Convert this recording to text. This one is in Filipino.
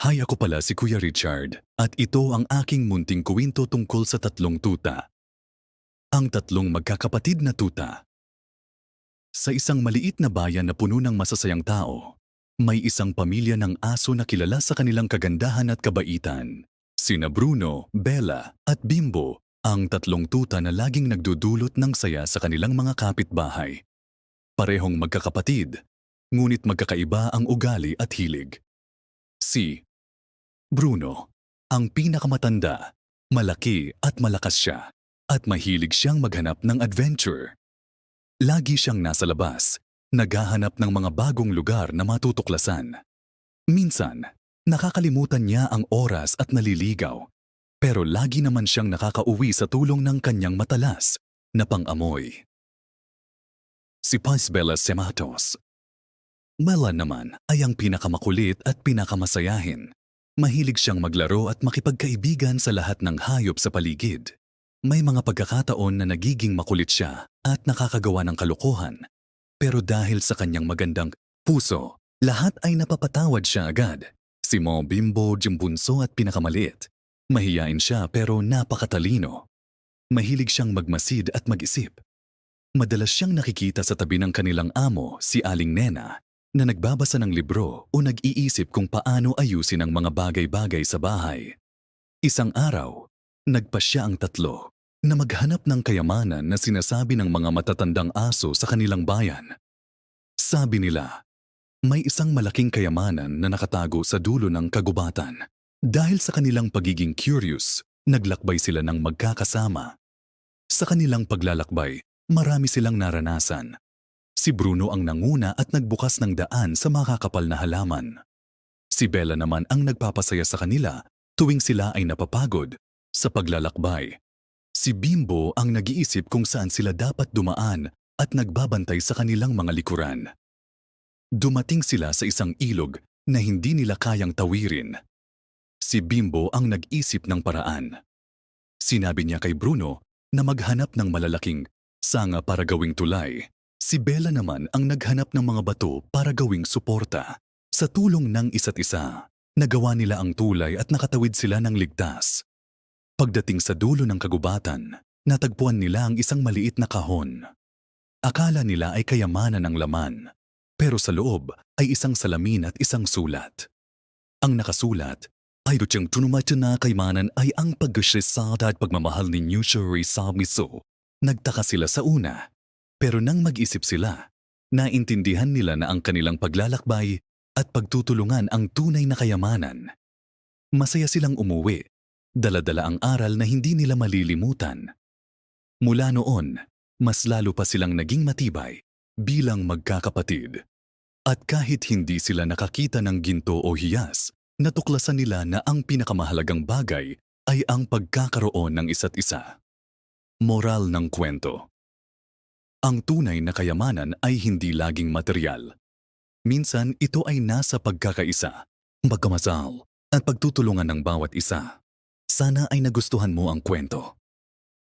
Hi, ako pala si Kuya Richard at ito ang aking munting kuwento tungkol sa tatlong tuta. Ang tatlong magkakapatid na tuta. Sa isang maliit na bayan na puno ng masasayang tao, may isang pamilya ng aso na kilala sa kanilang kagandahan at kabaitan. Sina Bruno, Bella at Bimbo, ang tatlong tuta na laging nagdudulot ng saya sa kanilang mga kapitbahay. Parehong magkakapatid, ngunit magkakaiba ang ugali at hilig. Si Bruno, ang pinakamatanda, malaki at malakas siya, at mahilig siyang maghanap ng adventure. Lagi siyang nasa labas, naghahanap ng mga bagong lugar na matutuklasan. Minsan, nakakalimutan niya ang oras at naliligaw, pero lagi naman siyang nakakauwi sa tulong ng kanyang matalas na pang-amoy. Si Paz Bella Sematos. Bella naman ay ang pinakamakulit at pinakamasayahin. Mahilig siyang maglaro at makipagkaibigan sa lahat ng hayop sa paligid. May mga pagkakataon na nagiging makulit siya at nakakagawa ng kalokohan. Pero dahil sa kanyang magandang puso, lahat ay napapatawad siya agad. Si Mo Bimbo, bunso at pinakamaliit. Mahiyain siya pero napakatalino. Mahilig siyang magmasid at mag-isip. Madalas siyang nakikita sa tabi ng kanilang amo, si Aling Nena, na nagbabasa ng libro o nag-iisip kung paano ayusin ang mga bagay-bagay sa bahay. Isang araw, nagpasya ang tatlo na maghanap ng kayamanan na sinasabi ng mga matatandang aso sa kanilang bayan. Sabi nila, may isang malaking kayamanan na nakatago sa dulo ng kagubatan. Dahil sa kanilang pagiging curious, naglakbay sila ng magkakasama. Sa kanilang paglalakbay, marami silang naranasan. Si Bruno ang nanguna at nagbukas ng daan sa makakapal na halaman. Si Bella naman ang nagpapasaya sa kanila tuwing sila ay napapagod sa paglalakbay. Si Bimbo ang nag-iisip kung saan sila dapat dumaan at nagbabantay sa kanilang mga likuran. Dumating sila sa isang ilog na hindi nila kayang tawirin. Si Bimbo ang nag-isip ng paraan. Sinabi niya kay Bruno na maghanap ng malalaking sanga para gawing tulay. Si Bella naman ang naghanap ng mga bato para gawing suporta. Sa tulong ng isa't isa, nagawa nila ang tulay at nakatawid sila ng ligtas. Pagdating sa dulo ng kagubatan, natagpuan nila ang isang maliit na kahon. Akala nila ay kayamanan ng laman, pero sa loob ay isang salamin at isang sulat. Ang nakasulat ay rutyang tunumay na kayamanan ay ang pagkasisada at pagmamahal ni Nyushuri sa miso. Nagtaka sila sa una, pero nang mag-isip sila, naintindihan nila na ang kanilang paglalakbay at pagtutulungan ang tunay na kayamanan. Masaya silang umuwi. Dala-dala ang aral na hindi nila malilimutan. Mula noon, mas lalo pa silang naging matibay bilang magkakapatid. At kahit hindi sila nakakita ng ginto o hiyas, natuklasan nila na ang pinakamahalagang bagay ay ang pagkakaroon ng isa't isa. Moral ng kwento. Ang tunay na kayamanan ay hindi laging material. Minsan ito ay nasa pagkakaisa, pagkamasal, at pagtutulungan ng bawat isa. Sana ay nagustuhan mo ang kwento.